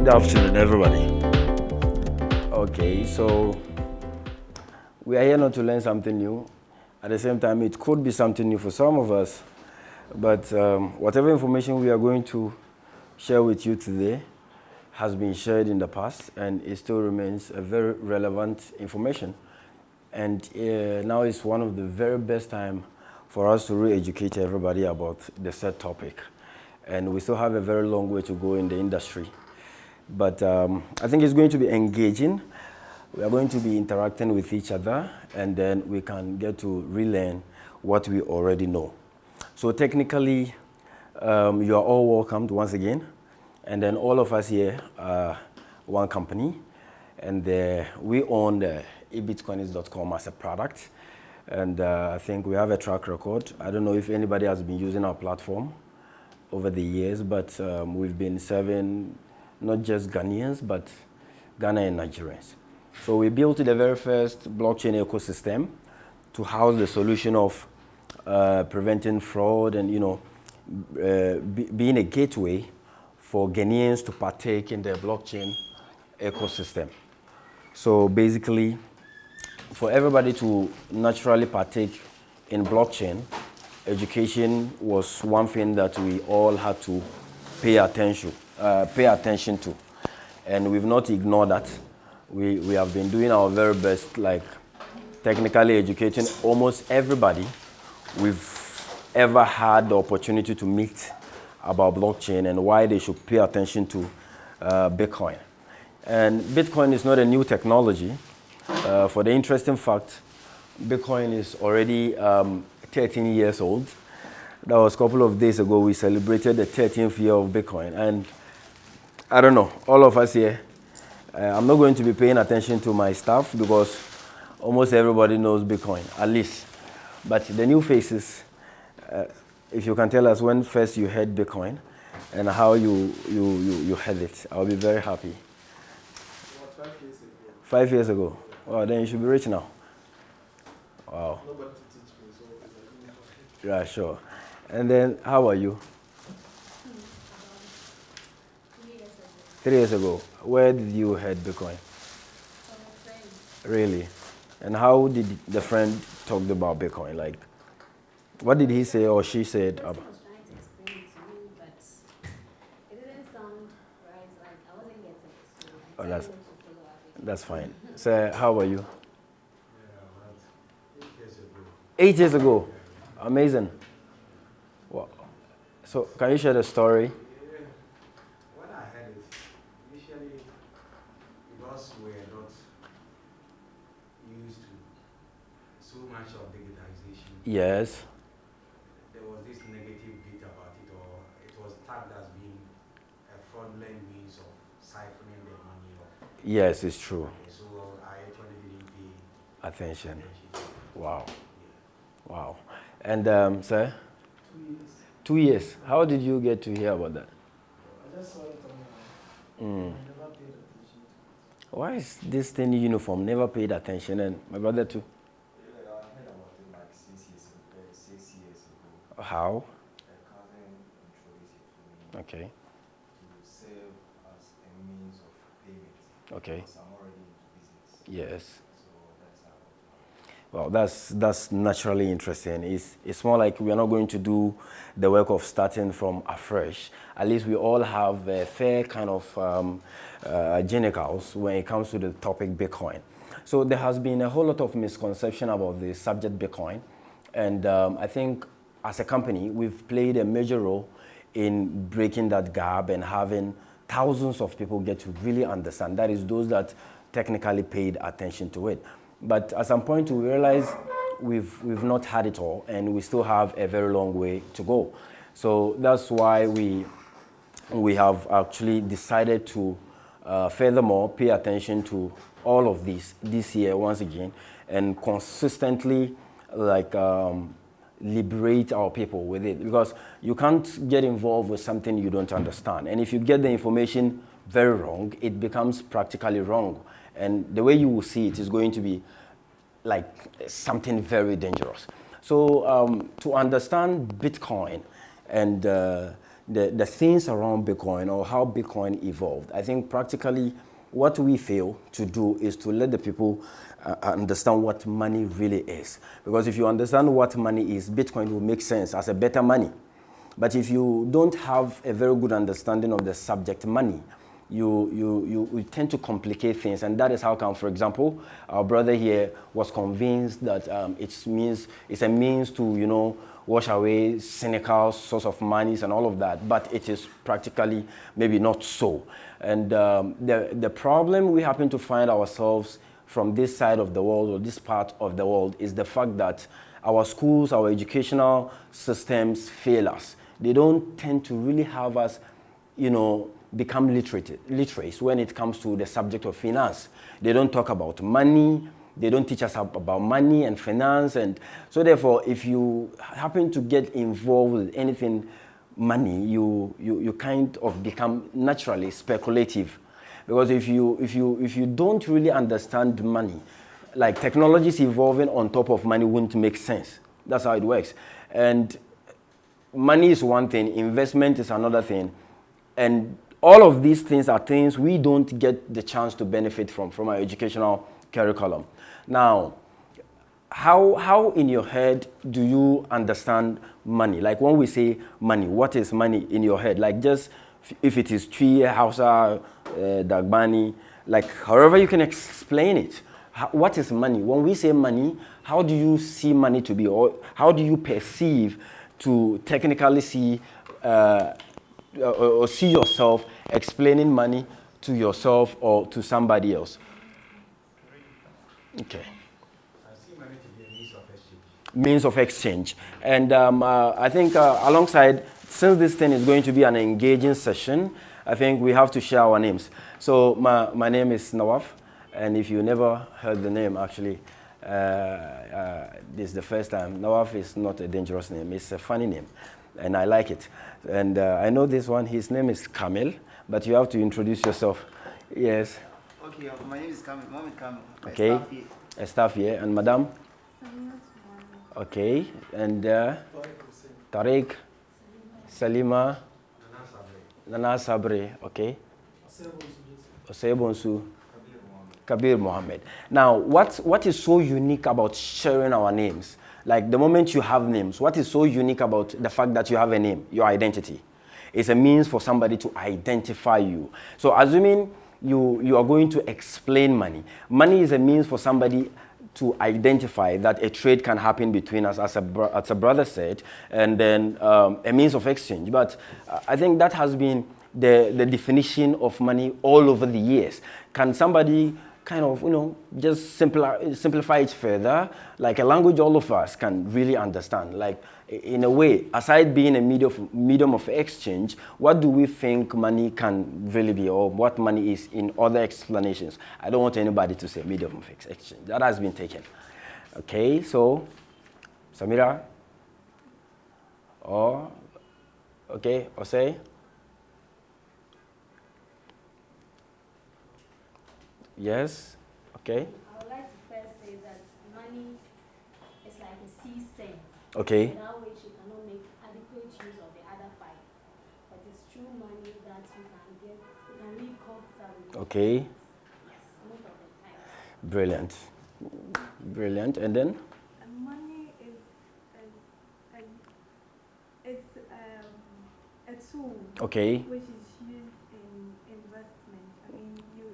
Good afternoon, everybody. Okay, so we are here not to learn something new. At the same time, it could be something new for some of us. But whatever information we are going to share with you today has been shared in the past, and it still remains a very relevant information. And now is one of the very best time for us to re-educate everybody about the said topic. And we still have a very long way to go in the industry. But I think it's going to be engaging. We are going to be interacting with each other, and then we can get to relearn what we already know. So technically, you are all welcomed once again. And then all of us here are one company. And we own eBitcoinics.com as a product. And I think we have a track record. I don't know if anybody has been using our platform over the years, but we've been serving not just Ghanaians, but Ghana and Nigerians. So we built the very first blockchain ecosystem to house the solution of preventing fraud and, being a gateway for Ghanaians to partake in the blockchain ecosystem. So basically, for everybody to naturally partake in blockchain, education was one thing that we all had to pay attention to. And we've not ignored that. We have been doing our very best, like technically educating almost everybody we've ever had the opportunity to meet about blockchain and why they should pay attention to Bitcoin. And Bitcoin is not a new technology. For the interesting fact, Bitcoin is already 13 years old. That was a couple of days ago. We celebrated the 13th year of Bitcoin. And I don't know, all of us here, I'm not going to be paying attention to my staff because almost everybody knows Bitcoin, at least. But the new faces, if you can tell us when first you heard Bitcoin and how you heard it, I'll be very happy. About 5 years ago. 5 years ago? Well, then you should be rich now. Wow. Nobody to teach me, so it's like, Yeah, sure. And then, how are you? 3 years ago. Where did you heard Bitcoin? From a friend. Really? And how did the friend talk about Bitcoin? Like, what did he say or she said? I was trying to explain it to me, but it didn't sound right. Like I wasn't getting it. So I Oh, decided not to follow up. That's fine. So, how are you? yeah, about 8 years ago. 8 years ago. Amazing. Wow. So, can you share the story? Yeah, what I had is initially because we're not used to so much of digitization. Yes. There was this negative bit about it, or it was tagged as being a fraudulent means of siphoning the money of. Yes, it's true. So I actually didn't pay Attention. attention. Wow. Yeah. Wow. And, sir? 2 years. 2 years. How did you get to hear about that? I just saw it online. Mm. I never paid attention to it. Why is this thing uniform? Never paid attention, and my brother too. Yeah, I heard about it like 6 years ago. How? A cousin introduced it to me Okay. to serve as a means of payment. Okay. Because I'm already into business. Yes. So that's how it was. Well, that's naturally interesting. It's more like we are not going to do the work of starting from afresh. At least we all have a fair kind of genitals when it comes to the topic Bitcoin. So there has been a whole lot of misconception about the subject Bitcoin, and I think as a company we've played a major role in breaking that gap and having thousands of people get to really understand. That is those that technically paid attention to it. But at some point we realize we've not had it all, and we still have a very long way to go. So that's why we have actually decided to furthermore pay attention to all of this year once again, and consistently liberate our people with it, because you can't get involved with something you don't understand. And if you get the information very wrong, it becomes practically wrong. And the way you will see it is going to be like something very dangerous. So to understand Bitcoin and the things around Bitcoin or how Bitcoin evolved. I think practically what we fail to do is to let the people understand what money really is. Because if you understand what money is, Bitcoin will make sense as a better money. But if you don't have a very good understanding of the subject money, you tend to complicate things, and that is how come, for example, our brother here was convinced that it's a means to wash away cynical source of monies and all of that, but it is practically maybe not so. And the problem we happen to find ourselves from this side of the world or this part of the world is the fact that our schools, our educational systems fail us. They don't tend to really have us, become literates when it comes to the subject of finance. They don't talk about money. They don't teach us about money and finance. And so therefore, if you happen to get involved with anything money, you kind of become naturally speculative. Because if you don't really understand money, like technology is evolving on top of money wouldn't make sense. That's how it works. And money is one thing, investment is another thing. And all of these things are things we don't get the chance to benefit from our educational curriculum. Now, how in your head do you understand money? Like when we say money, what is money in your head? Like just if it is Twi, Hausa, Dagbani, like however you can explain it. What is money? When we say money, how do you see money to be? Or how do you perceive to technically see or see yourself explaining money to yourself or to somebody else? Okay. I see money to be a means of exchange. Means of exchange. And I think alongside, since this thing is going to be an engaging session, I think we have to share our names. So my name is Nawaf, and if you never heard the name, actually, this is the first time. Nawaf is not a dangerous name. It's a funny name, and I like it. And I know this one, his name is Kamil, but you have to introduce yourself. Yes. Okay, my name is Kamil. Mohammed Kamil. Okay. A staff here. And Madam? Okay. And Tariq, Salima, Nana Sabre. Okay. Osebonsu. Kabir Mohammed. Now, what is so unique about sharing our names? Like the moment you have names, what is so unique about the fact that you have a name, your identity? It's a means for somebody to identify you. So assuming you are going to explain money. Money is a means for somebody to identify that a trade can happen between us, as a brother said, and then a means of exchange. But I think that has been the definition of money all over the years. Can somebody kind of, just simplify it further, like a language all of us can really understand? Like, in a way, aside being a medium of exchange, what do we think money can really be, or what money is in other explanations? I don't want anybody to say medium of exchange. That has been taken. Okay, so, Samira? Okay, Osei? Yes? Okay. I would like to first say that money is like a sea sense. Okay. Without which you cannot make adequate use of the other five. But it's true money that you can live comfortably. Okay. Yes, most of the time. Brilliant. Brilliant. And then? Money is a tool. Okay. Which is used in investment. I mean, you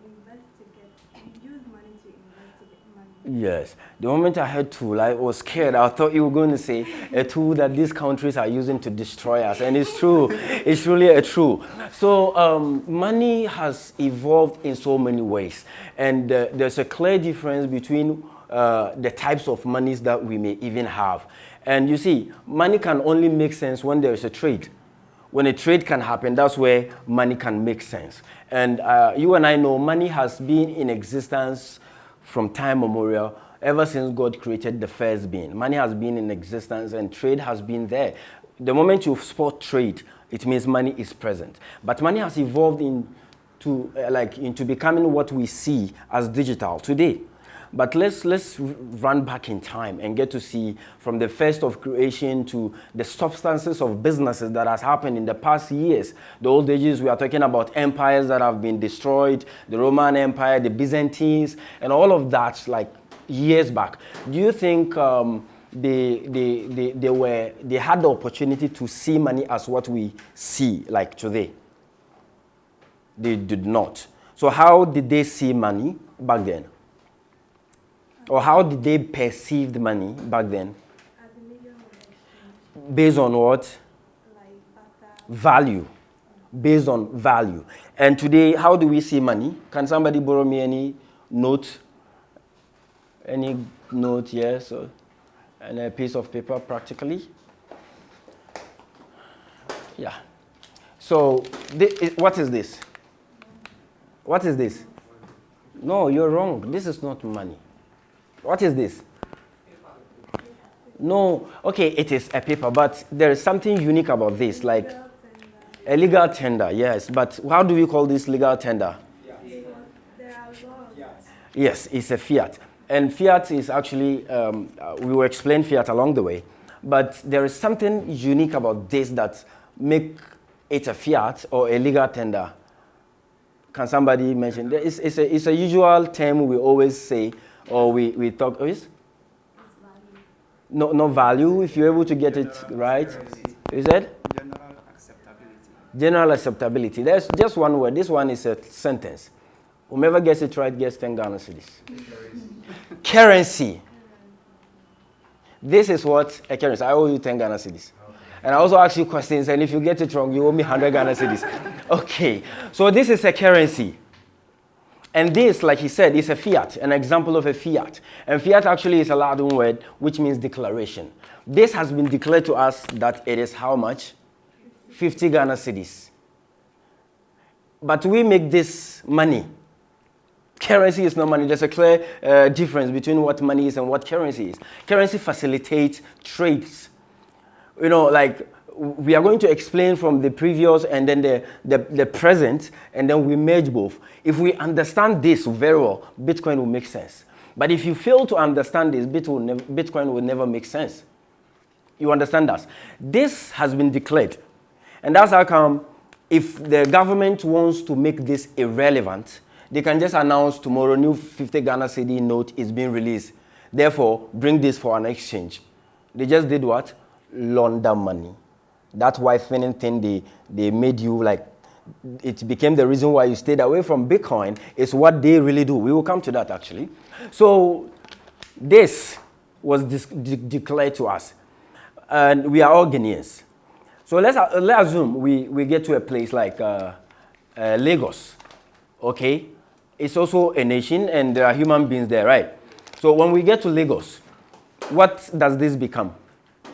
use money to invest to get money. Yes. The moment I heard tool, I was scared. I thought you were going to say a tool that these countries are using to destroy us. And it's true. It's really a true. So money has evolved in so many ways. And there's a clear difference between the types of monies that we may even have. And you see, money can only make sense when there is a trade. When a trade can happen, that's where money can make sense. And you and I know money has been in existence from time memorial, ever since God created the first being. Money has been in existence and trade has been there. The moment you spot trade, it means money is present. But money has evolved into becoming what we see as digital today. But let's run back in time and get to see from the first of creation to the substances of businesses that has happened in the past years. The old ages, we are talking about empires that have been destroyed, the Roman Empire, the Byzantines, and all of that, like years back. Do you think they had the opportunity to see money as what we see like today? They did not. So how did they see money back then? Or how did they perceive the money back then? As a medium of exchange, Based on what? like butter. Value. Based on value. And today, how do we see money? Can somebody borrow me any note? Any note, yes? And a piece of paper, practically? Yeah. So, what is this? What is this? No, you're wrong. This is not money. What is this? No, okay, it is a paper, but there is something unique about this, like a legal tender, yes. But how do we call this legal tender? There are laws. Yes, it's a fiat. And fiat is actually, we will explain fiat along the way, but there is something unique about this that make it a fiat or a legal tender. Can somebody mention? It's a usual term we always say, or we talk. Oh, yes? No value, if you're able to get it right. Is it? General acceptability. General acceptability. There's just one word. This one is a sentence. Whomever gets it right gets 10 Ghana cedis. Currency. This is what a currency. I owe you 10 Ghana cedis. And I also ask you questions, and if you get it wrong, you owe me 100 Ghana cedis. Okay, so this is a currency. And this, like he said, is a fiat, an example of a fiat. And fiat actually is a Latin word, which means declaration. This has been declared to us that it is how much? 50 Ghana cedis. But we make this money. Currency is not money. There's a clear difference between what money is and what currency is. Currency facilitates trades. You know, like we are going to explain from the previous and then the present, and then we merge both. If we understand this very well, Bitcoin will make sense. But if you fail to understand this, Bitcoin will never make sense. You understand that? This has been declared. And that's how come if the government wants to make this irrelevant, they can just announce tomorrow new 50 Ghana cedi note is being released. Therefore, bring this for an exchange. They just did what? Launder money. That white thinning thing they made you like, it became the reason why you stayed away from Bitcoin is what they really do. We will come to that actually. So this was declared to us. And we are all Ghanaians. So let's assume we get to a place like Lagos. Okay? It's also a nation and there are human beings there, right? So when we get to Lagos, what does this become?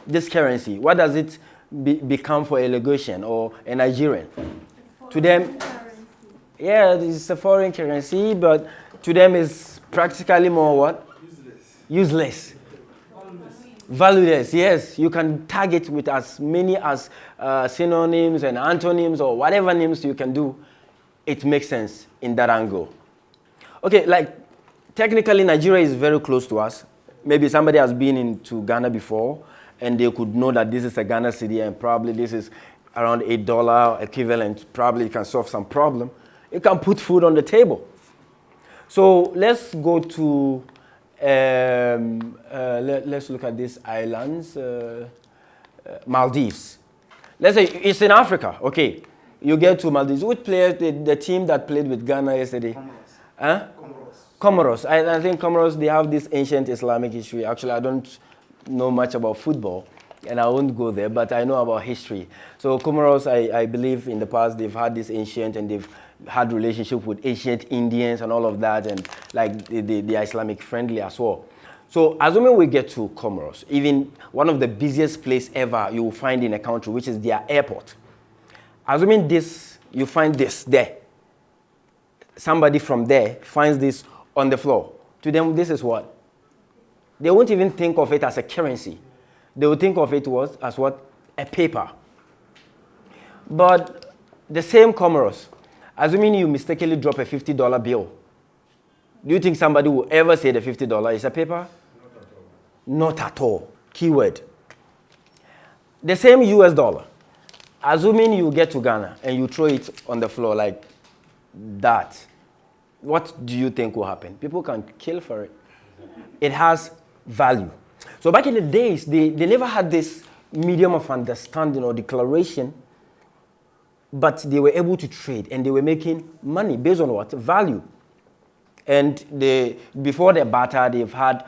This currency, what does it become for a Lagosian or a Nigerian? To them, yeah, it's a foreign currency, but to them it's practically more what? Useless. Valueless, yes. You can tag it with as many as synonyms and antonyms or whatever names you can do. It makes sense in that angle. Okay, like technically Nigeria is very close to us. Maybe somebody has been into Ghana before and they could know that this is a Ghana cedi and probably this is around $8 equivalent. Probably it can solve some problem. It can put food on the table. So let's go to, let's look at these islands, Maldives. Let's say it's in Africa, okay. You get to Maldives. Which players, the team that played with Ghana yesterday? Comoros. Huh? Comoros. I think Comoros, they have this ancient Islamic history. Actually, I don't know much about football, and I won't go there, but I know about history. So Comoros, I believe in the past, they've had this ancient, and they've had relationship with ancient Indians and all of that, and like they are Islamic friendly as well. So assuming we get to Comoros, even one of the busiest place ever you will find in a country, which is their airport. Assuming this, you find this there. Somebody from there finds this on the floor. To them, this is what? They won't even think of it as a currency. They will think of it as what? A paper. But the same Comoros, assuming you mistakenly drop a $50 bill, Do you think somebody will ever say the $50 is a paper? Not at all. Not at all. Keyword. The same US dollar. Assuming you get to Ghana and you throw it on the floor like that, what do you think will happen? People can kill for it. It has value. So back in the days, they never had this medium of understanding or declaration, but they were able to trade and they were making money based on what? Value. And before the barter, they've had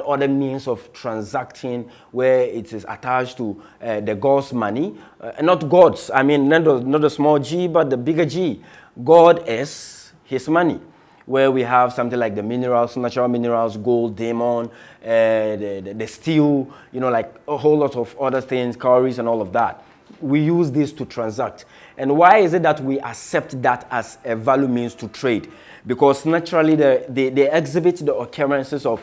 other means of transacting where it is attached to the God's money. Not God's, I mean, not the small g, but the bigger G. God is his money, where we have something like the minerals, natural minerals, gold, diamond, the steel, like a whole lot of other things, calories and all of that. We use this to transact. And why is it that we accept that as a value means to trade? Because naturally they exhibit the occurrences of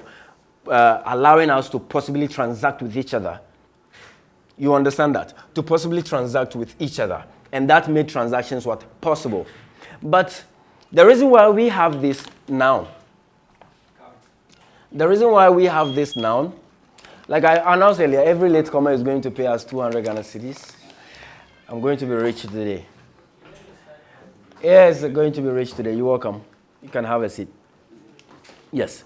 allowing us to possibly transact with each other. You understand that? To possibly transact with each other. And that made transactions what? Possible. But the reason why we have this now, like I announced earlier, every latecomer is going to pay us 200 Ghana cedis. I'm going to be rich today. Yes, going to be rich today. You're welcome. You can have a seat. Yes.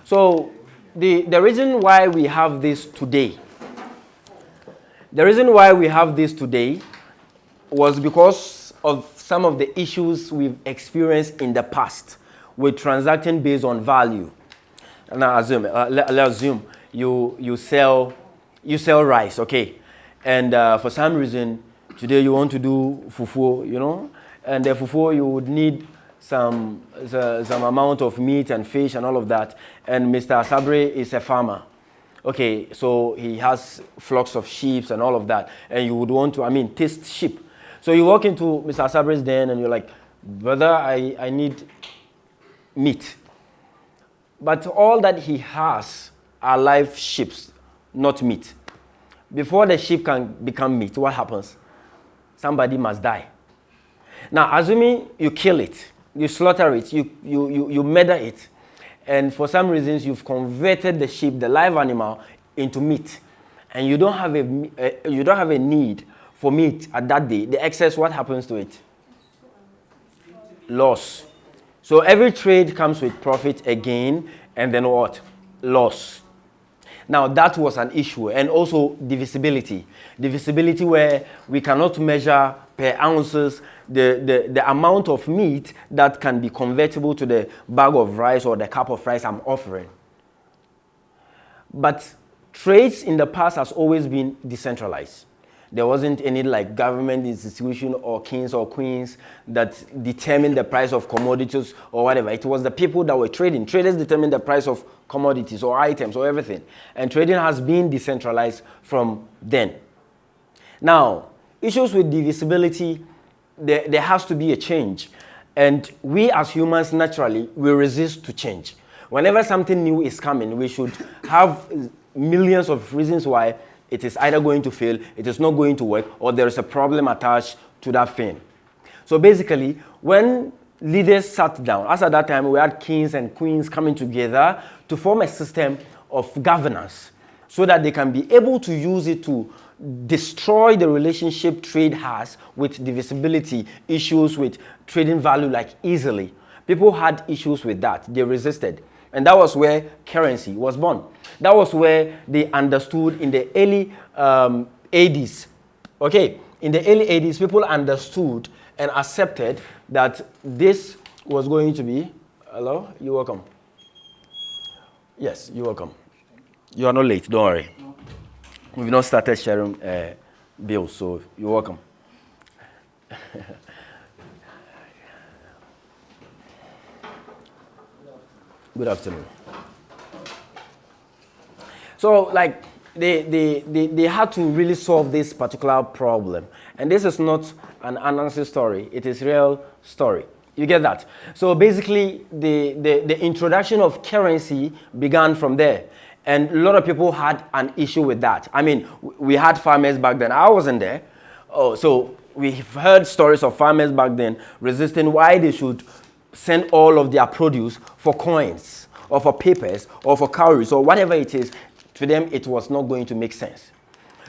So the reason why we have this today, was because of some of the issues we've experienced in the past with transacting based on value. Now let's assume you sell rice, okay, and for some reason today you want to do fufu, and the fufu you would need some amount of meat and fish and all of that. And Mr. Sabre is a farmer. Okay, so he has flocks of sheep and all of that. And you would want to, taste sheep. So you walk into Mr. Sabre's den and you're like, brother, I need meat. But all that he has are live sheep, not meat. Before the sheep can become meat, what happens? Somebody must die. Now, assuming you kill it, you slaughter it, you murder it, and for some reasons you've converted the sheep, the live animal, into meat, and you don't have a need for meat at that day. The excess, what happens to it? Loss. So every trade comes with profit again, and then what? Loss. Now that was an issue, and also divisibility. Divisibility where we cannot measure per ounces the amount of meat that can be convertible to the bag of rice or the cup of rice I'm offering. But trades in the past has always been decentralized. There wasn't any like government institution or kings or queens that determined the price of commodities or whatever. It was the people that were trading. Traders determined the price of commodities or items or everything. And trading has been decentralized from then. Now, issues with divisibility, there has to be a change. And we as humans naturally will resist to change. Whenever something new is coming, we should have millions of reasons why it is either going to fail, it is not going to work, or there is a problem attached to that thing. So basically, when leaders sat down, as at that time we had kings and queens coming together to form a system of governance so that they can be able to use it to destroy the relationship trade has with divisibility, issues with trading value like easily. People had issues with that. They resisted. And that was where currency was born. That was where they understood in the early 80s. Okay, in the early 80s, people understood and accepted that this was going to be... Hello? You're welcome. Yes, you're welcome. You are not late, don't worry. We've not started sharing bills, so you're welcome. Good afternoon. So, like, they had to really solve this particular problem. And this is not an Anansi story. It is real story. You get that? So, basically, the introduction of currency began from there. And a lot of people had an issue with that. I mean, we had farmers back then. I wasn't there. Oh, so we've heard stories of farmers back then resisting why they should send all of their produce for coins or for papers or for cowries or whatever it is, to them it was not going to make sense.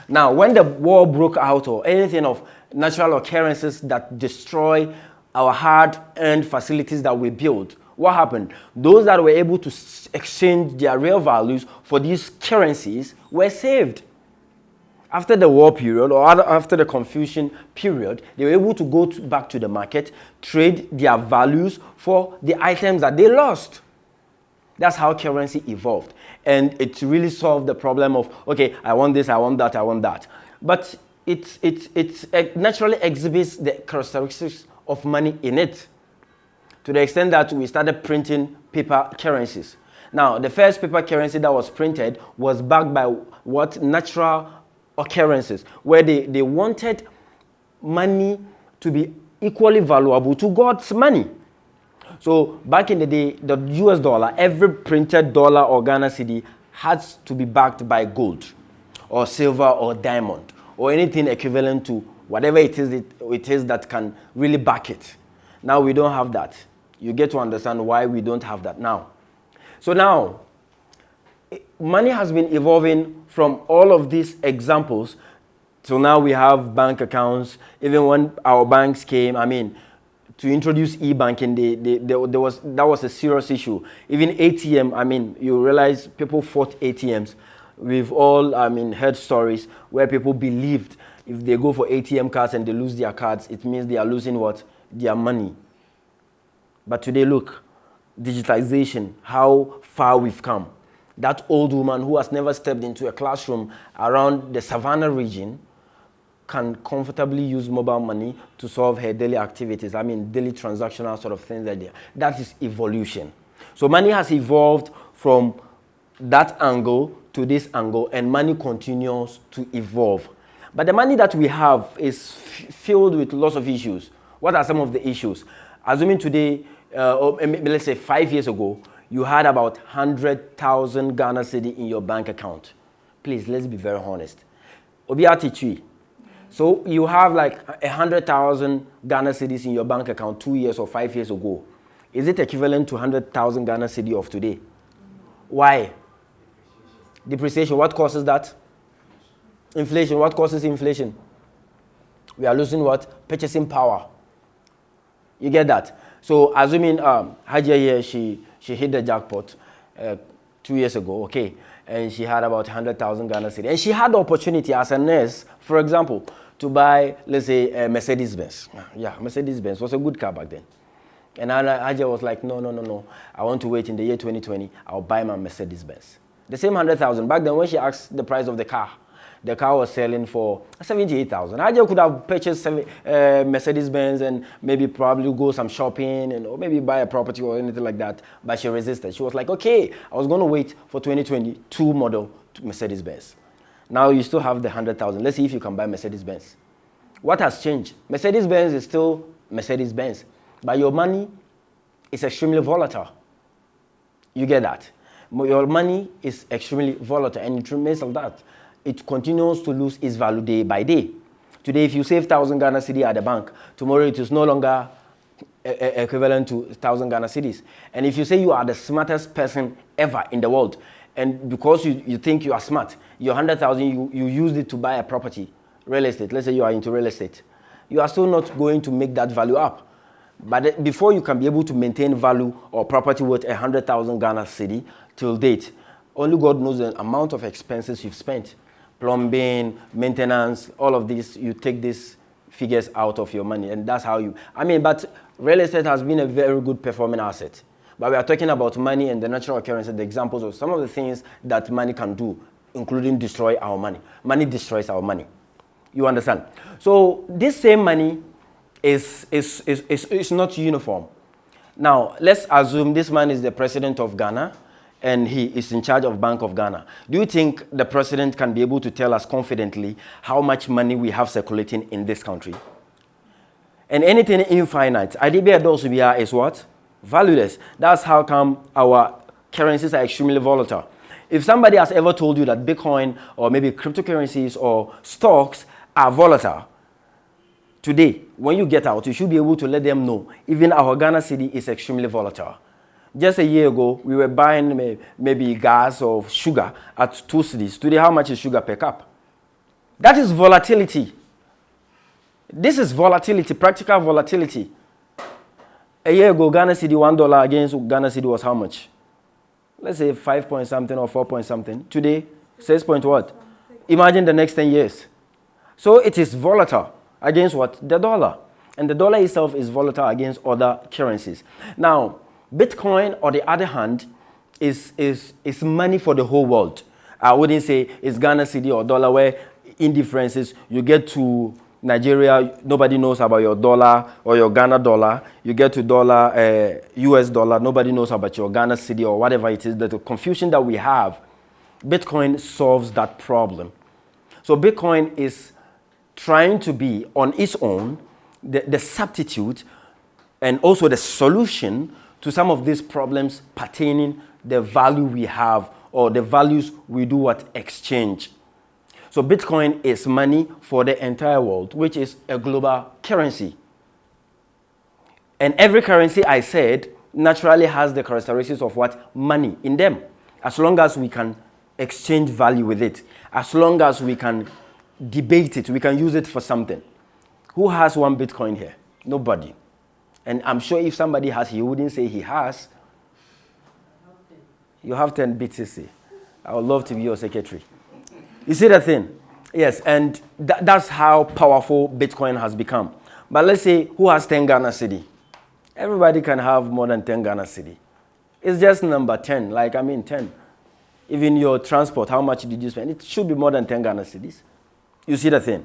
Now, when the war broke out or anything of natural occurrences that destroy our hard-earned facilities that we built, what happened? Those that were able to exchange their real values for these currencies were saved. After the war period or after the Confucian period, they were able to go back to the market, trade their values for the items that they lost. That's how currency evolved. And it really solved the problem of, okay, I want this, I want that, I want that. But it naturally exhibits the characteristics of money in it, to the extent that we started printing paper currencies. Now, the first paper currency that was printed was backed by what? Natural occurrences, where they wanted money to be equally valuable to God's money. So back in the day, the US dollar, every printed dollar or Ghana cedi has to be backed by gold or silver or diamond or anything equivalent to whatever it is that can really back it. Now we don't have that. You get to understand why we don't have that now. So now, money has been evolving from all of these examples. So now we have bank accounts. Even when our banks came, to introduce e-banking, that was a serious issue. Even ATM, you realize people fought ATMs. We've all, heard stories where people believed if they go for ATM cards and they lose their cards, it means they are losing what? Their money. But today, look, digitization, how far we've come. That old woman who has never stepped into a classroom around the Savannah region can comfortably use mobile money to solve her daily activities. Daily transactional sort of things like that. That is evolution. So money has evolved from that angle to this angle, and money continues to evolve. But the money that we have is filled with lots of issues. What are some of the issues? Assuming today, or let's say 5 years ago, you had about 100,000 Ghana cedi in your bank account. Please, let's be very honest. So you have like 100,000 Ghana cedis in your bank account 2 years or 5 years ago. Is it equivalent to 100,000 Ghana cedi of today? Why? Depreciation. What causes that? Inflation. What causes inflation? We are losing what? Purchasing power. You get that? So assuming Hajia here, she hit the jackpot 2 years ago, okay, and she had about 100,000 Ghana cedi, and she had the opportunity as a nurse, for example, to buy, let's say, a Mercedes-Benz. Yeah, Mercedes-Benz was a good car back then. And Hajia was like, no, I want to wait in the year 2020, I'll buy my Mercedes-Benz. The same 100,000. Back then, when she asked the price of the car was selling for 78,000. Hajia could have purchased Mercedes-Benz and maybe probably go some shopping or maybe buy a property or anything like that. But she resisted. She was like, okay, I was going to wait for 2022 model Mercedes-Benz. Now you still have the 100,000. Let's see if you can buy Mercedes-Benz. What has changed? Mercedes-Benz is still Mercedes-Benz, but your money is extremely volatile. You get that? Your money is extremely volatile, and it remains like that. It continues to lose its value day by day. Today, if you save 1,000 Ghana cedi at the bank, tomorrow it is no longer equivalent to 1,000 Ghana cedis. And if you say you are the smartest person ever in the world, and because you think you are smart, your 100,000, you used it to buy a property, real estate. Let's say you are into real estate. You are still not going to make that value up. But before you can be able to maintain value or property worth 100,000 Ghana cedi till date, only God knows the amount of expenses you've spent. Plumbing, maintenance, all of this, you take these figures out of your money, and that's how you... but real estate has been a very good performing asset. But we are talking about money and the natural occurrence, the examples of some of the things that money can do, including destroy our money. Money destroys our money. You understand? So this same money is not uniform. Now, let's assume this man is the president of Ghana, and he is in charge of Bank of Ghana. Do you think the president can be able to tell us confidently how much money we have circulating in this country? And anything infinite, IDB is what? Valueless. That's how come our currencies are extremely volatile. If somebody has ever told you that Bitcoin or maybe cryptocurrencies or stocks are volatile, today, when you get out, you should be able to let them know even our Ghana city is extremely volatile. Just a year ago, we were buying maybe gas or sugar at 2 cedis. Today, how much is sugar per cup? That is volatility. This is volatility, practical volatility. A year ago, Ghana cedi $1 against Ghana cedi was how much? Let's say 5 point something or 4 point something. Today, 6 point what? Imagine the next 10 years. So it is volatile against what? The dollar. And the dollar itself is volatile against other currencies. Now, Bitcoin, on the other hand, is money for the whole world. I wouldn't say it's Ghana cedi or dollar where indifferences, you get to Nigeria, nobody knows about your dollar or your Ghana dollar. You get to dollar, US dollar, nobody knows about your Ghana cedi or whatever it is. The confusion that we have, Bitcoin solves that problem. So Bitcoin is trying to be on its own the substitute and also the solution to some of these problems pertaining the value we have or the values we do at exchange. So Bitcoin is money for the entire world, which is a global currency. And every currency, I said, naturally has the characteristics of what? Money in them. As long as we can exchange value with it, as long as we can debate it, we can use it for something. Who has 1 Bitcoin here? Nobody. And I'm sure if somebody has, he wouldn't say he has. You have 10 BTC. I would love to be your secretary. You see the thing? Yes, and that's how powerful Bitcoin has become. But let's say, who has 10 Ghana cedi? Everybody can have more than 10 Ghana cedi. It's just number 10, 10. Even your transport, how much did you spend? It should be more than 10 Ghana cedis. You see the thing?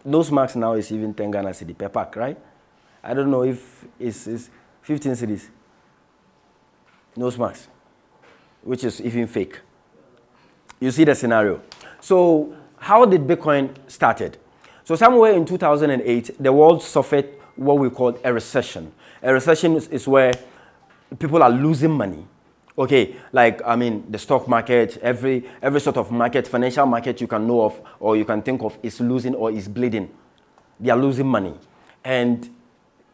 Those marks now is even 10 Ghana cedi per pack, right? I don't know if it's 15 cedis. Nose marks, which is even fake. You see the scenario. So how did Bitcoin started? So somewhere in 2008, the world suffered what we call a recession. A recession is where people are losing money. Okay, the stock market, every sort of market, financial market you can know of or you can think of is losing or is bleeding. They are losing money. And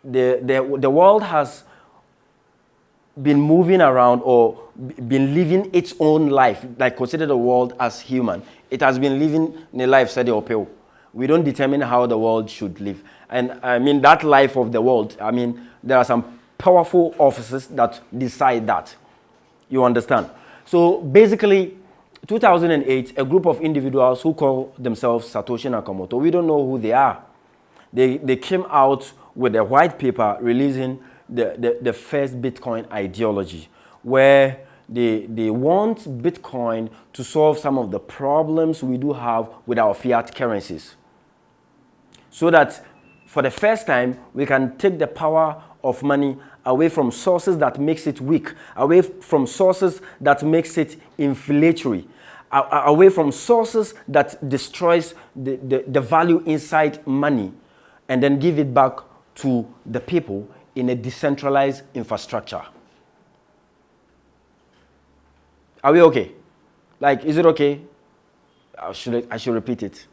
the world has been moving around or been living its own life, consider the world as human. It has been living a life steady uphill. We don't determine how the world should live. And that life of the world, there are some powerful offices that decide that. You understand? So basically, 2008, a group of individuals who call themselves Satoshi Nakamoto, we don't know who they are. They came out with a white paper releasing the first Bitcoin ideology, where they want Bitcoin to solve some of the problems we do have with our fiat currencies. So that for the first time, we can take the power of money away from sources that makes it weak, away from sources that makes it inflationary, away from sources that destroys the value inside money, and then give it back to the people in a decentralized infrastructure. Are we okay? Is it okay? I should repeat it.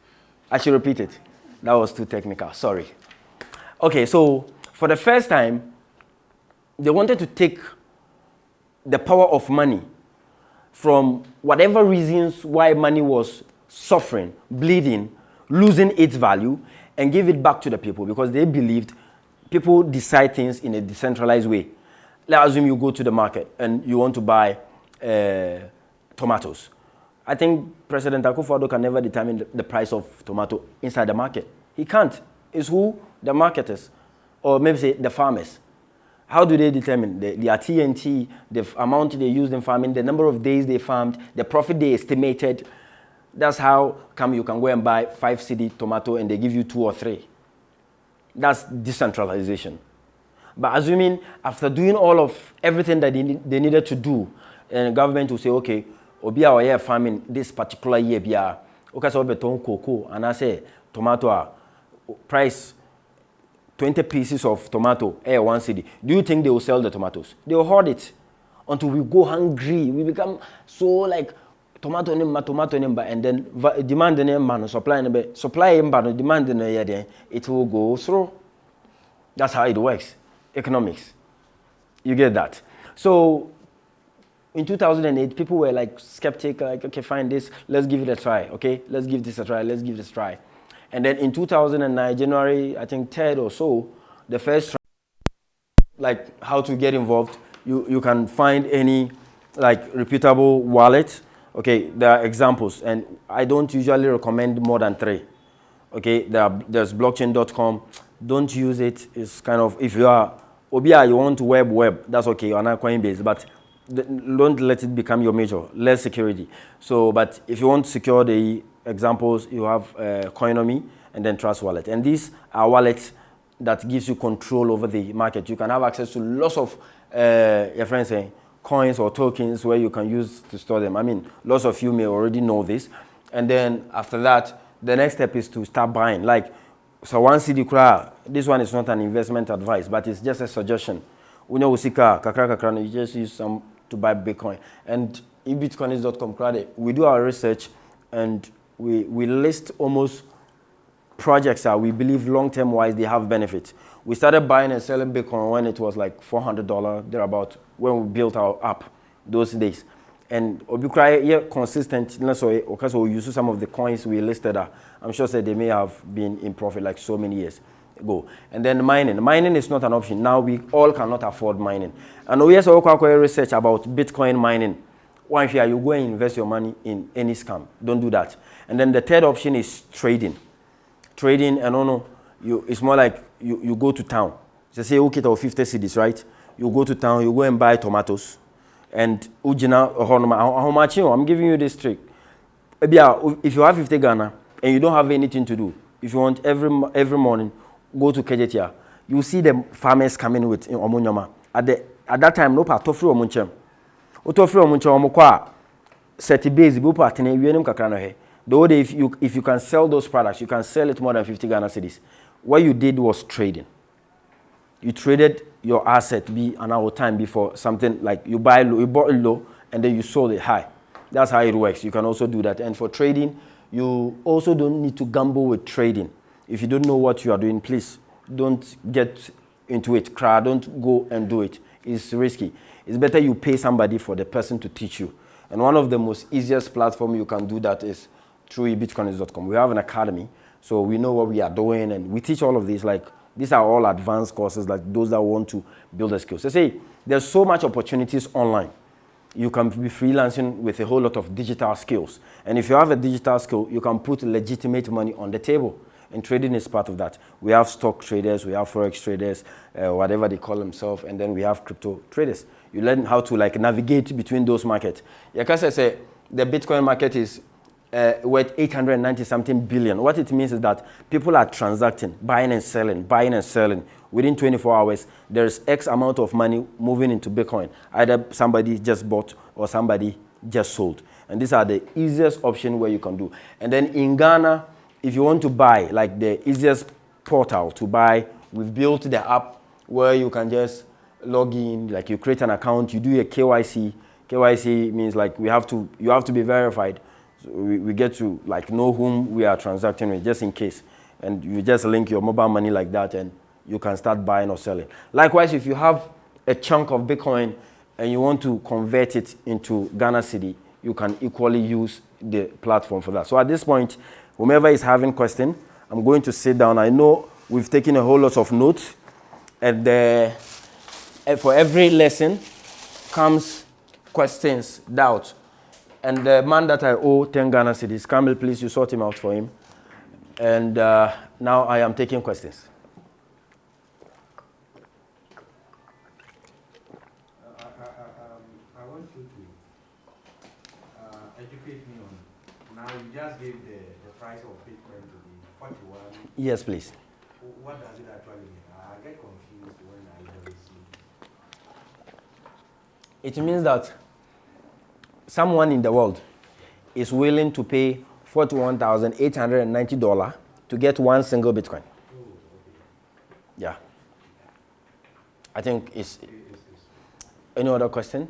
I should repeat it. That was too technical, sorry. Okay, so for the first time, they wanted to take the power of money from whatever reasons why money was suffering, bleeding, losing its value, and give it back to the people because they believed people decide things in a decentralized way. Let's assume you go to the market and you want to buy tomatoes. I think President Akufo-Addo can never determine the price of tomato inside the market. He can't. It's who? The marketers. Or maybe say the farmers. How do they determine? Their TNT, the amount they used in farming, the number of days they farmed, the profit they estimated. That's how come you can go and buy 5 cedi tomato and they give you 2 or 3. That's decentralization. But assuming after doing all of everything that they needed to do, and the government will say, okay, obi a year farming this particular year, bia, okay, so beton cocoa, and I say tomato price 20 pieces of tomato, 1 cedi. Do you think they will sell the tomatoes? They will hoard it until we go hungry. We become so tomato nimba, and then demand in supply in demand in it will go through. That's how it works. Economics. You get that? So in 2008, people were like skeptic, like, okay, fine, let's give it a try, okay? Let's give this a try. And then in 2009, January, I think 3rd or so, the first try, like how to get involved, you can find any like reputable wallet. Okay, there are examples, and I don't usually recommend more than 3. Okay, there's blockchain.com. Don't use it. It's kind of, if you are Obia, you want to web, that's okay, you're not Coinbase, but don't let it become your major. Less security. So, but if you want to secure the examples, you have Coinomi and then Trust Wallet. And these are wallets that gives you control over the market. You can have access to lots of, your friends saying, coins or tokens where you can use to store them. I mean, lots of you may already know this. And then after that, the next step is to start buying. Like, so one CD cry, this one is not an investment advice, but it's just a suggestion. You just use some to buy Bitcoin. And eBitcoinics.com, we do our research and we list almost projects that we believe long-term wise they have benefits. We started buying and selling Bitcoin when it was like $400 thereabout, when we built our app those days. And Obikrai consistent, so we use some of the coins we listed. I'm sure that they may have been in profit like so many years ago. And then mining. Mining is not an option. Now we all cannot afford mining. And we also research about Bitcoin mining. One year you go and invest your money in any scam. Don't do that. And then the third option is trading. Trading, and it's more like you go to town. They say, okay, 50 cedis, right? You go to town, you go and buy tomatoes. And how much, I'm giving you this trick. If you have 50 Ghana and you don't have anything to do, if you want every morning, go to Kejetia. You see the farmers coming with Omunyama. At that time, no part of Omunchem. Otofri Omunchem Omukwa set base, the other, if you can sell those products, you can sell it more than 50 Ghana cedis. What you did was trading. You traded your asset an hour time before something like you bought it low and then you sold it high. That's how it works. You can also do that. And for trading, you also don't need to gamble with trading. If you don't know what you are doing, please don't get into it. Don't go and do it. It's risky. It's better you pay somebody for the person to teach you. And one of the most easiest platforms you can do that is through eBitcoinics.com. We have an academy, so we know what we are doing, and we teach all of these. Like, these are all advanced courses, like those that want to build a skill. So say, there's so much opportunities online. You can be freelancing with a whole lot of digital skills. And if you have a digital skill, you can put legitimate money on the table. And trading is part of that. We have stock traders, we have forex traders, whatever they call themselves, and then we have crypto traders. You learn how to like navigate between those markets. Like I say, the Bitcoin market is worth 890 something billion. What it means is that people are transacting, buying and selling. Within 24 hours, there's X amount of money moving into Bitcoin. Either somebody just bought or somebody just sold. And these are the easiest option where you can do. And then in Ghana, if you want to buy, like the easiest portal to buy, we've built the app where you can just log in, like you create an account, you do a KYC. KYC means like you have to be verified. So we get to like know whom we are transacting with, just in case. And you just link your mobile money like that and you can start buying or selling. Likewise, if you have a chunk of Bitcoin and you want to convert it into Ghana cedi, you can equally use the platform for that. So at this point, whomever is having question, I'm going to sit down. I know we've taken a whole lot of notes, and for every lesson comes questions, doubts. And the man that I owe 10 Ghana cedis, Kamil, please, you sort him out for him. And now I am taking questions. I want you to educate me on, now you just gave the price of Bitcoin to be 41. Yes, please. What does it actually mean? I get confused when I hear it. It means that someone in the world is willing to pay $41,890 to get one single Bitcoin. Oh, okay. Yeah. I think it's... Any other question?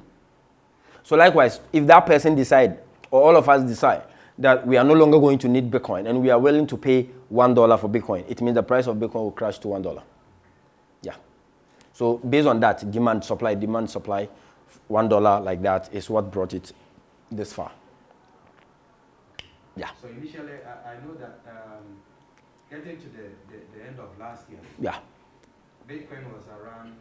So likewise, if that person decide, or all of us decide that we are no longer going to need Bitcoin and we are willing to pay $1 for Bitcoin, it means the price of Bitcoin will crash to $1. Yeah. So based on that, demand, supply, $1 like that is what brought it this far. Yeah. So initially, I know that getting to the end of last year, Yeah. Bitcoin was around,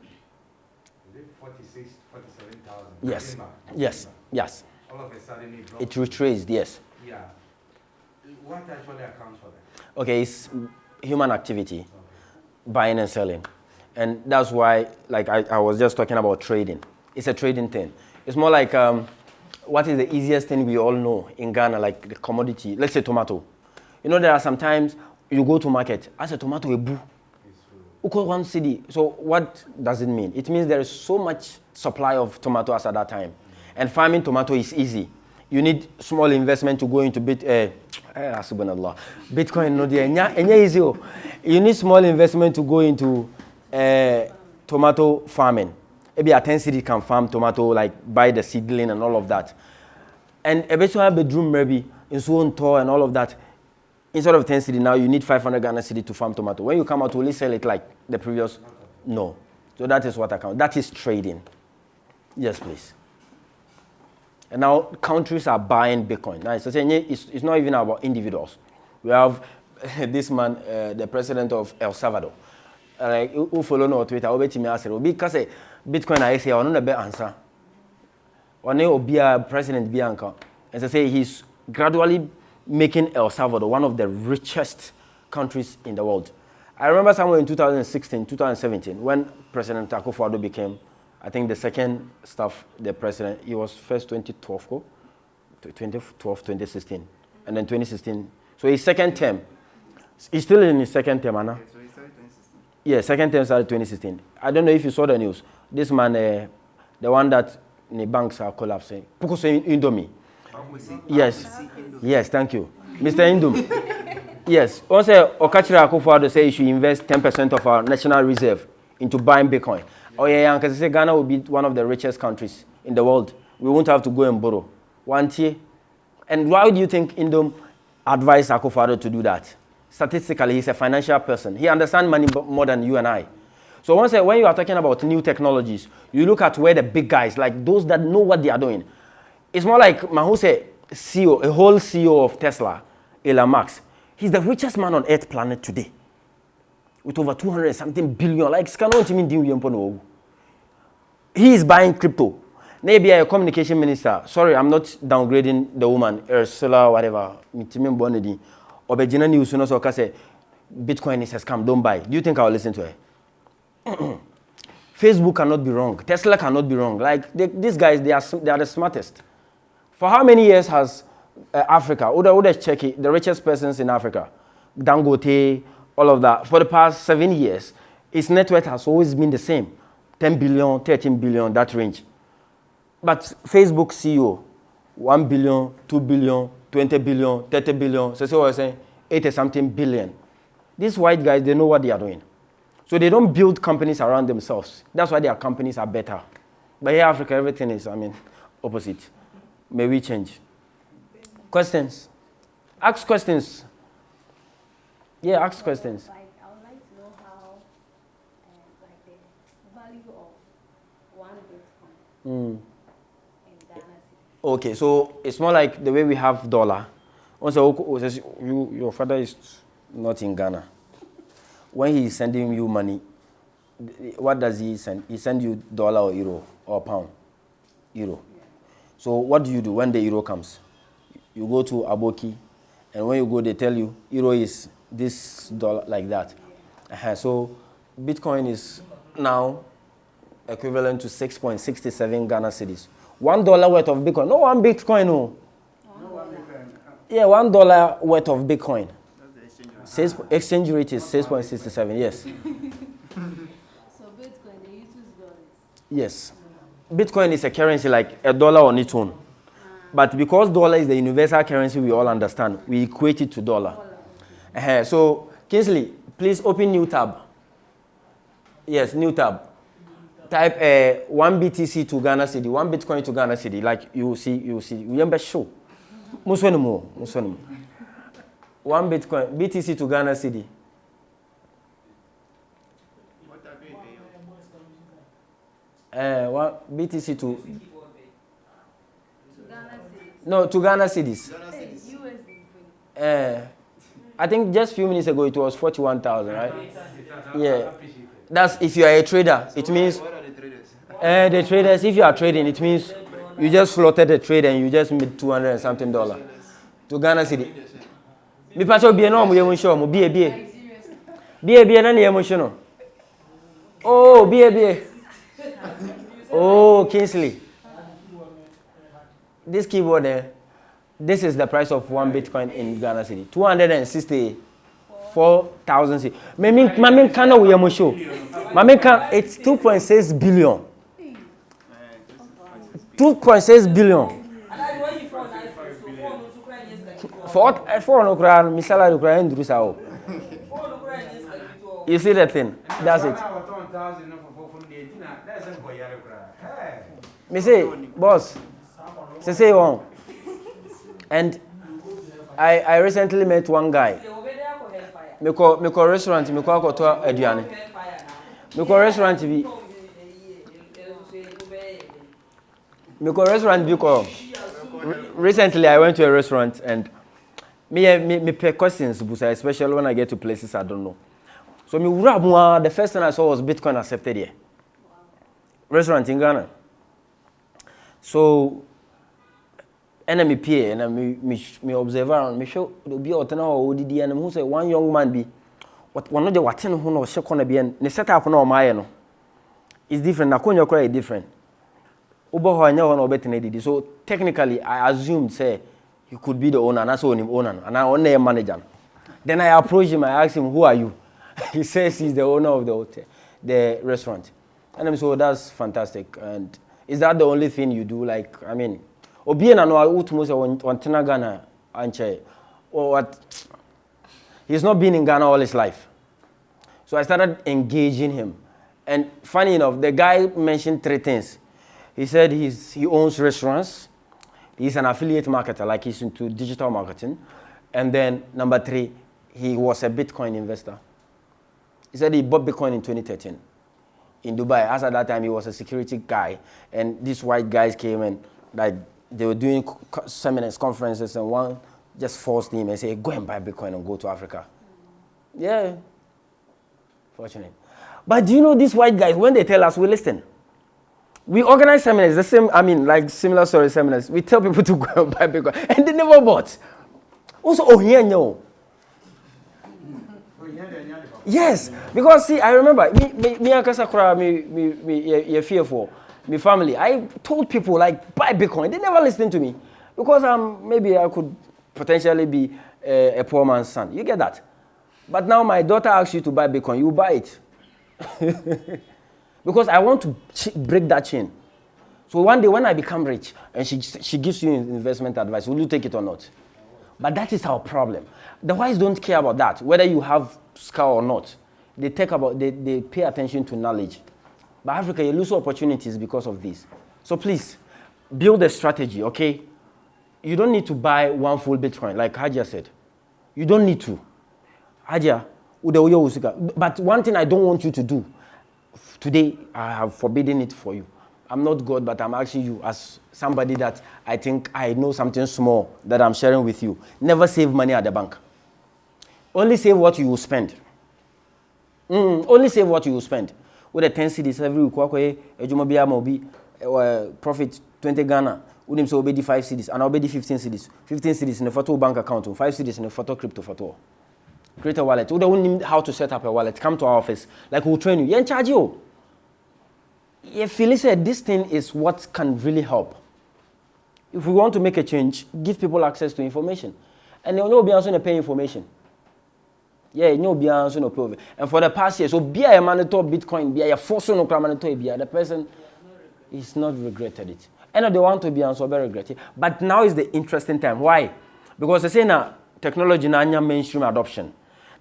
is it 46, 47,000? Yes. Yes. Yes. All of a sudden it dropped. It retraced, yes. Yeah. What actually accounts for that? Okay, it's human activity, buying and selling. And that's why, like I was just talking about trading. It's a trading thing. It's more like, what is the easiest thing we all know in Ghana, like the commodity, let's say tomato. You know, there are sometimes you go to market, as a tomato, a boo. Uko 1 cedi. So what does it mean? It means there is so much supply of tomatoes at that time. And farming tomato is easy. You need small investment to go into Bitcoin. No, easy. You need small investment to go into tomato farming. Maybe a 10 city can farm tomato, like buy the seedling and all of that. And eventually bedroom maybe in so on tour and all of that. Instead of 10 city now, you need 500 Ghana city to farm tomato. When you come out, will you sell it like the previous? No. So that is what I count. That is trading. Yes, please. And now countries are buying Bitcoin. Now it's not even about individuals. We have this man, the president of El Salvador. Like who follow no Twitter, because Bitcoin I say on the answer. One be a president Bianca. As I say, he's gradually making El Salvador one of the richest countries in the world. I remember somewhere in 2016, 2017, when President Akufo-Addo became, I think, the second the president. He was first 2012, 2016, and then 2016. So his second term. He's still in his second term, Anna. Okay, so he started 2016. Yeah, second term started 2016. I don't know if you saw the news. This man, the one that the banks are collapsing. Pokuso Indomie. Yes. Yes, thank you. Mr. Indum. Yes. Also, Okachira Akufo-Addo say you should invest 10% of our national reserve into buying Bitcoin. Oh yeah, because say Ghana will be one of the richest countries in the world. We won't have to go and borrow. One year. And why do you think Indom advised Akufo-Addo to do that? Statistically, he's a financial person. He understands money more than you and I. So when you are talking about new technologies, you look at where the big guys, like those that know what they are doing. It's more like Mahuse, CEO, a whole CEO of Tesla, Elon Musk. He's the richest man on Earth planet today. With over 200-something billion. Like, he is buying crypto. Maybe a communication minister. Sorry, I'm not downgrading the woman, Ursula, whatever. Obejina news, so say Bitcoin is a scam, don't buy. Do you think I'll listen to her? Facebook cannot be wrong. Tesla cannot be wrong. Like, these guys, they are the smartest. For how many years has Africa, check it, the richest persons in Africa, Dangote, all of that, for the past 7 years, its net worth has always been the same. 10 billion, 13 billion, that range. But Facebook CEO, 1 billion, 2 billion, 20 billion, 30 billion, so what I'm saying, 80-something billion. These white guys, they know what they are doing. So they don't build companies around themselves. That's why their companies are better. But here in Africa, everything is, opposite. May we change? Questions? Ask questions. Yeah, ask questions. Like, I would like to know how, like, the value of one Bitcoin in Ghana city. Okay, so it's more like the way we have dollar. Also, your father is not in Ghana. When he is sending you money, what does he send? He sends you dollar or euro or pound? Euro. Yeah. So what do you do when the euro comes? You go to Aboki, and when you go, they tell you euro is this dollar, like that. Yeah. So Bitcoin is now equivalent to 6.67 Ghana cedis. $1 worth of Bitcoin. No, one Bitcoin, no. Yeah, $1 worth of Bitcoin. Exchange rate is 6.67, yes. So Bitcoin, they use dollars? Yes. Bitcoin is a currency like a dollar on its own. But because dollar is the universal currency we all understand, we equate it to dollar. So, Kingsley, please open new tab. Yes, new tab. Type 1 BTC to Ghana cedi, 1 Bitcoin to Ghana cedi. Like you see, remember show. Musonimu. One Bitcoin, BTC to Ghana city. What are they paying? One BTC to Ghana cedis. no to Ghana cities. USD. I think just a few minutes ago it was 41,000, right? Yeah. That's if you are a trader. It means What are the traders? the traders. If you are trading, it means you just floated the trade and you just made $200 and something to Ghana city. Me pacho be no mo yemu show mo be na ne yemu show no. Oh, be. Oh, Kingsley. This keyboard there, this is the price of one Bitcoin in Ghana city. 264,000 cedi. Mamin kana we yemu show. Mamin can it's 2.6 billion. 2.6 billion. For no cry, my salary cry and do so. You see the thing? That's it. Me say, boss. Say one. And I recently met one guy. Me call restaurant. Me call to aduane. Me call restaurant bi. Me call restaurant because recently I went to a restaurant and me pay questions, especially when I get to places I don't know. So the first thing I saw was Bitcoin accepted here. Restaurant in Ghana. So and me pay and me observe around me show the be out now ODD and who say one young man be what one of the what who no share corner be and set up no my no. It's different. Nakonyo cry different. So technically, I assumed, say, he could be the owner, and I saw him owner, and I own a manager. Then I approached him, I asked him, who are you? He says he's the owner of the hotel, the restaurant. And I'm so that's fantastic. And is that the only thing you do? Like, I mean, Obi na no utmost on Ghana anche or what? He's not been in Ghana all his life. So I started engaging him. And funny enough, the guy mentioned three things. He said he owns restaurants. He's an affiliate marketer, like he's into digital marketing. And then number 3, he was a Bitcoin investor. He said he bought Bitcoin in 2013 in Dubai. As at that time, he was a security guy. And these white guys came and like they were doing seminars, conferences, and one just forced him and said, go and buy Bitcoin and go to Africa. Yeah, fortunate. But do you know these white guys, when they tell us, we listen. We organize seminars, the same, like similar story seminars. We tell people to go and buy Bitcoin, and they never bought. Also, here, no. Yes, because see, I remember, me and Kasakura, me fearful, me family. I told people, like, buy Bitcoin. They never listened to me. Because maybe I could potentially be a poor man's son. You get that? But now my daughter asks you to buy Bitcoin, you buy it. Because I want to break that chain. So one day when I become rich and she gives you investment advice, will you take it or not? But that is our problem. The whites don't care about that, whether you have skill or not. They pay attention to knowledge. But Africa, you lose opportunities because of this. So please, build a strategy, okay? You don't need to buy one full Bitcoin, like Hadia said. You don't need to. Hadia, but one thing I don't want you to do, today I have forbidden it for you. I'm not God, but I'm asking you as somebody that I think I know something small that I'm sharing with you. Never save money at the bank. Only save what you will spend. Only save what you will spend. With the 10 cedis every week, profit 20 Ghana. Would him say obey 5 cedis and obey 15 cedis. 15 cedis in a photo bank account, 5 cedis in a photo crypto photo. Create a wallet. We don't know how to set up a wallet. Come to our office. Like we'll train you. Yeah, charge you. If Phyllis said this thing is what can really help. If we want to make a change, give people access to information. And they'll know be answering to pay information. Yeah, you know be answering to pay. And for the past year, so be a monitor Bitcoin, be a force no monitor, be the person is not regretted it. And they want to be answered, very regretted. But now is the interesting time. Why? Because they say now technology now mainstream adoption.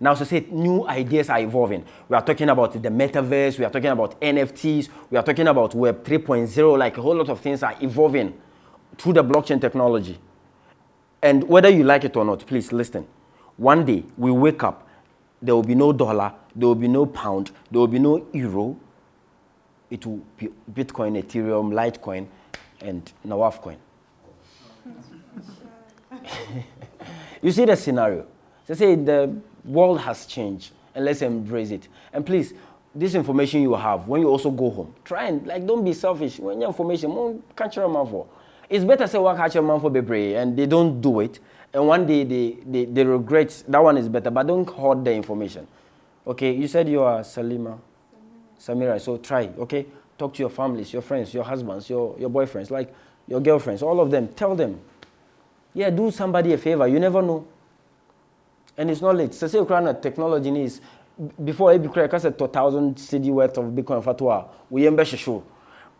Now, so say new ideas are evolving. We are talking about the metaverse. We are talking about NFTs. We are talking about Web 3.0. Like a whole lot of things are evolving through the blockchain technology. And whether you like it or not, please listen. One day, we wake up, there will be no dollar, there will be no pound, there will be no euro. It will be Bitcoin, Ethereum, Litecoin, and Nawaf coin. You see the scenario. They say the world has changed, and let's embrace it. And please, this information you have, when you also go home, try and, don't be selfish. When your information, catch your man for. It's better say what catch your man for be and they don't do it. And one day they regret, that one is better, but don't hoard the information. Okay, you said you are Samira, so try, okay? Talk to your families, your friends, your husbands, your boyfriends, like your girlfriends, all of them. Tell them. Yeah, do somebody a favor. You never know. And it's not late. So say technology needs, before it became 2,000 CD worth of Bitcoin fatwa, we embesh show.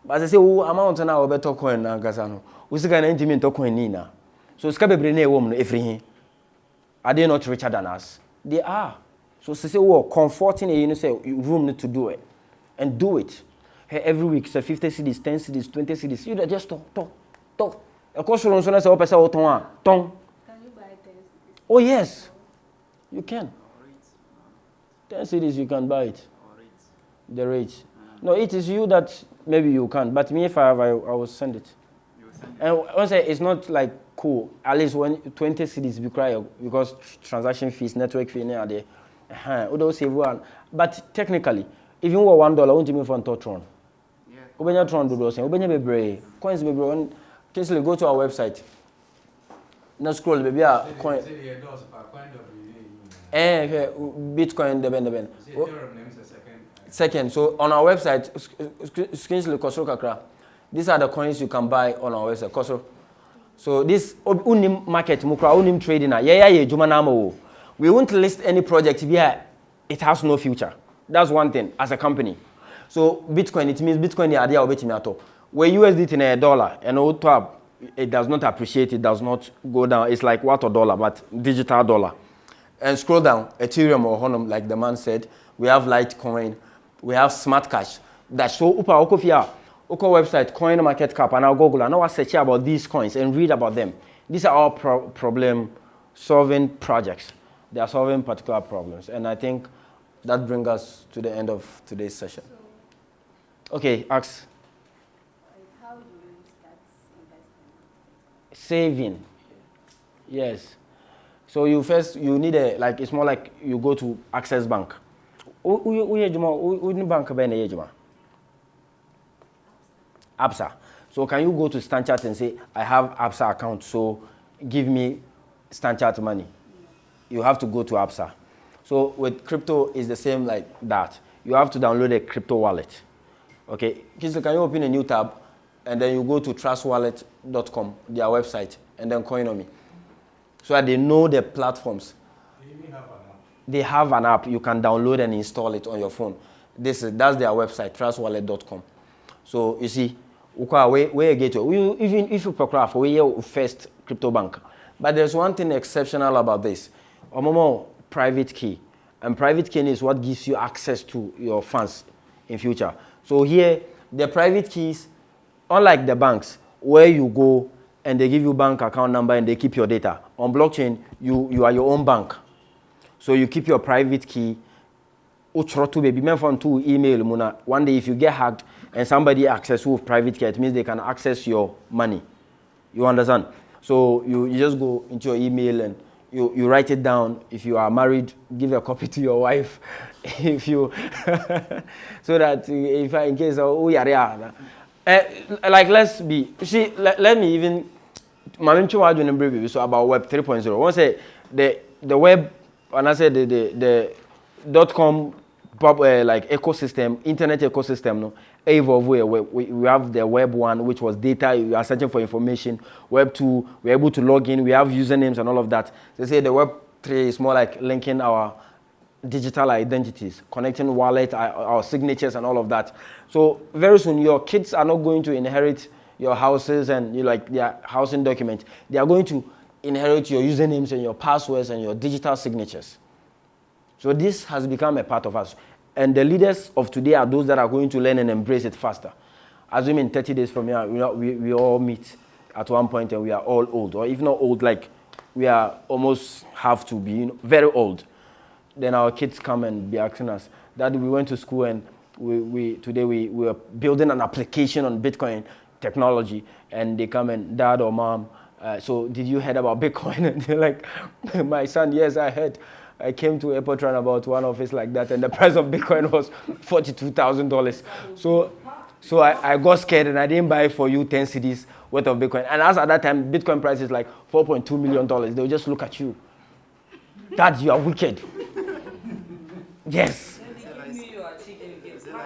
But I say, amount now better coin na gasano. We see can intimate coin nina. So skabe brene woman everything. Are they not richer than us? They are. So say, comforting a say room to do it. And do it. Hey, every week, say 50 CDs, 10 CDs, 20 CDs. You just talk. Of course, you say, oh, person, ton. Can you buy 10 CDs? Oh, yes. You can. 10 CDs, you can buy it. The rate. No, it is you that maybe you can't. But me, if I have, I will send it. You will send it. And also, it's not like cool. At least when 20 CDs because transaction fees, network fee, are there. But technically, even with $1, won't you mean for Tron? Yeah. Ubenya Tron do those. Ubenya be brave. Coins be brave. Kinsly, go to our website. Now scroll, baby. Coin. Bitcoin, the second. So on our website, Kinsly Kosoro Kakra. These are the coins you can buy on our website. Kosoro. So this unim market, mukra unim trading. Jumanamo. We won't list any project here. It has no future. That's one thing as a company. So Bitcoin, it means Bitcoin the idea of it meato. Where USD in $1 and it does not appreciate, it does not go down. It's like what a dollar, but digital dollar. And scroll down, Ethereum or Honum, like the man said. We have Litecoin, we have Smart Cash. That show upa okofia oko website coin market cap and I'll Google and I'll search about these coins and read about them. These are all problem solving projects. They are solving particular problems. And I think that brings us to the end of today's session. Okay, ask. How do you start investing? Saving. Yes. So you need it's more like you go to Access Bank. Who bank ABSA. So can you go to StanChart and say, I have ABSA account, so give me StanChart money? You have to go to ABSA. So with crypto, it's the same like that. You have to download a crypto wallet. Okay, can you open a new tab and then you go to trustwallet.com, their website, and then Coinomi. So that they know the platforms. They even have an app. They have an app. You can download and install it on your phone. That's their website, trustwallet.com. So you see, where you get to, even if you procure for your first crypto bank. But there's one thing exceptional about this. Omomo private key. And private key is what gives you access to your funds in future. So here, the private keys, unlike the banks, where you go and they give you bank account number and they keep your data. On blockchain, you are your own bank. So you keep your private key. Email. One day if you get hacked and somebody access with private key, it means they can access your money. You understand? So you just go into your email and you write it down. If you are married, give a copy to your wife. If you so that if in case like let me even so about Web 3.0. Once say the web, and I said the .com like ecosystem, internet ecosystem, no, evolve. We have the Web 1, which was data. You are searching for information. Web 2, we're able to log in. We have usernames and all of that. They say the Web 3 is more like linking our digital identities, connecting wallet, our signatures, and all of that. So very soon, your kids are not going to inherit your houses and their housing document. They are going to inherit your usernames and your passwords and your digital signatures. So this has become a part of us. And the leaders of today are those that are going to learn and embrace it faster. Assuming 30 days from here, we all meet at one point and we are all old, or if not old, like we are almost have to be very old. Then our kids come and be asking us, Dad, we went to school and today we were building an application on Bitcoin technology, and they come and, Dad or Mom, so did you heard about Bitcoin? And they're like, my son, yes, I heard. I came to airport run about one office like that, and the price of Bitcoin was $42,000. So I got scared and I didn't buy for you 10 CDs worth of Bitcoin. And as at that time, Bitcoin price is like $4.2 million. They'll just look at you. Dad, you are wicked. Yes.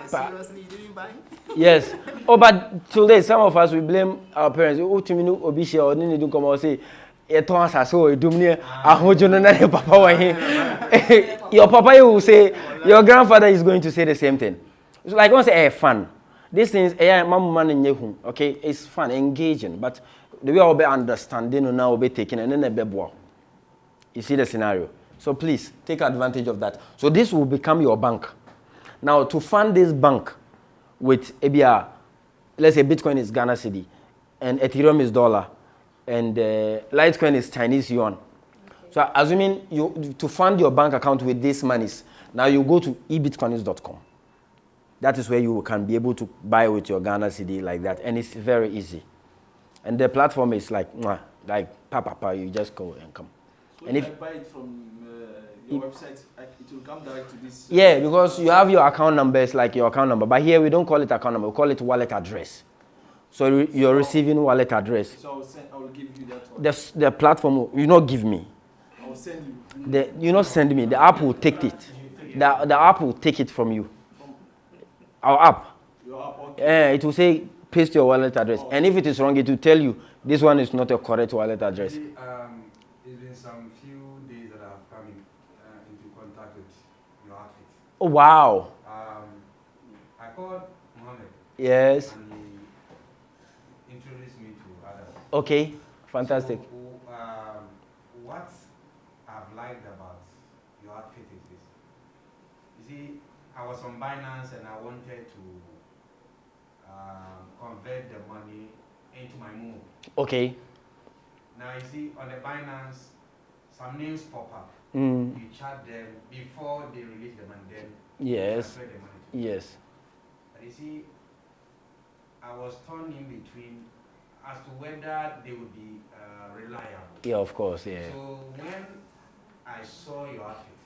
Seriously, you didn't buy? Yes. Oh, but today, some of us, we blame our parents. Oh, to me, no, Obisha, or Nini, do come or say, your papa you will say, your grandfather is going to say the same thing. It's like once fun. These things, okay, it's fun, engaging, but the way I'll be understanding now will be taken and then a be. You see the scenario. So please take advantage of that. So this will become your bank. Now to fund this bank with ABR, let's say Bitcoin is Ghana cedi and Ethereum is dollar and Litecoin is Chinese yuan. Okay. So assuming you to fund your bank account with these monies, now you go to eBitcoinics.com. That is where you can be able to buy with your Ghana cedi like that, and it's very easy. And the platform is like papa, you just go and come. So and if I buy it from your website, it will come direct to this. Yeah, because you have your account number, it's like your account number. But here we don't call it account number, we call it wallet address. So you're receiving wallet address. So I will give you that one. The platform, you not give me. I will send you. You not send me. The app will take it. The app will take it from you. Our app. Your app, okay. It will say paste your wallet address. And if it is wrong, it will tell you this one is not a correct wallet address. It's been some few days that I've come into contact with your outfit. Oh, wow. I called Mohammed. Yes. And he introduced me to others. Okay, fantastic. So, what I've liked about your outfit is this. You see, I was on Binance and I wanted to convert the money into my Momo. Okay. Now you see on the Binance, some names pop up. Mm. You chat them before they release the money, then Yes. transfer the money to you. Yes. But you see, I was torn in between as to whether they would be reliable. Yeah, of course, yeah. So when I saw your outfit,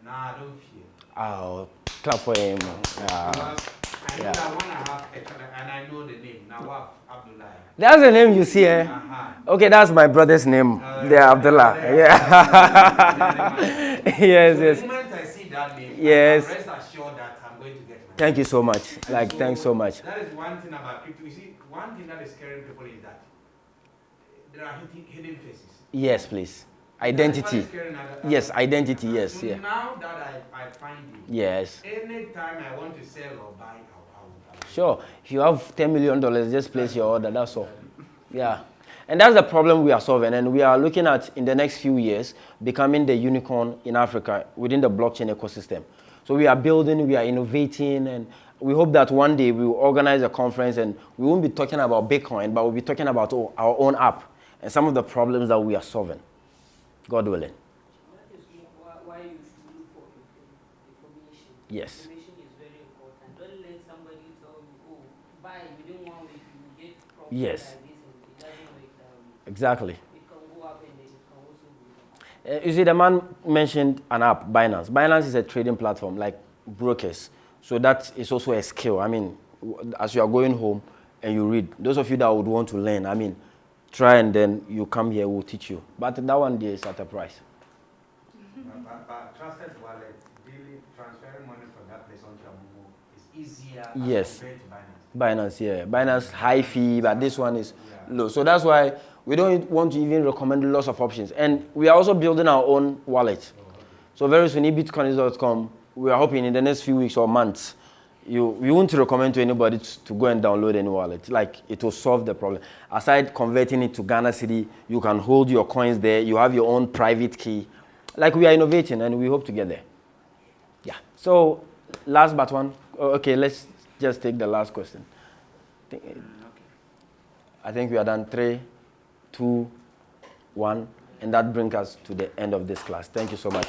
now I don't fear. Oh, clap for him. Because I know that when I have and I know the name, Nawaf Abdullah. That's the name you see, eh? Okay, that's my brother's name. Abdullah. Yeah. Yes, So yes. the moment I see that name, Yes. I'm rest assured that I'm going to get my Thank you so much. Like, So thanks so much. That is one thing about crypto. You see, one thing that is scaring people is that there are hidden faces. Yes, please. Identity. Yes, identity, yes, So yeah. now that I find you, Yes. anytime I want to sell or buy, I will. Sure. If you have $10 million, just place your order. That's all. Yeah. And that's the problem we are solving. And we are looking at, in the next few years, becoming the unicorn in Africa within the blockchain ecosystem. So we are building, we are innovating, and we hope that one day we will organize a conference and we won't be talking about Bitcoin, but we'll be talking about our own app and some of the problems that we are solving. God willing. That is why you should look for information. Yes. Information is very important. Don't let somebody tell you, oh, buy within 1 week, you will get profit Yes. like this, and it doesn't work that way. Exactly. It can go up and then it can also go down. You see, the man mentioned an app, Binance. Binance is a trading platform like brokers. So that is also a skill. I mean, as you are going home and you read, those of you that would want to learn, I mean, try and then you come here, we'll teach you. But that one there is at a price. But trusted wallet, really transferring money from that place onto a Momo is easier Yes. as compared to Binance. Binance, yeah. Binance high fee, but this one is low. So that's why we don't want to even recommend lots of options. And we are also building our own wallet. So very soon, eBitcoinics.com, we are hoping in the next few weeks or months, we won't recommend to anybody to go and download any wallet. Like, it will solve the problem. Aside converting it to Ghana cedi, you can hold your coins there. You have your own private key. Like, we are innovating, and we hope to get there. Yeah. So, last but one. Okay, let's just take the last question. I think we are done. 3, 2, 1. And that brings us to the end of this class. Thank you so much.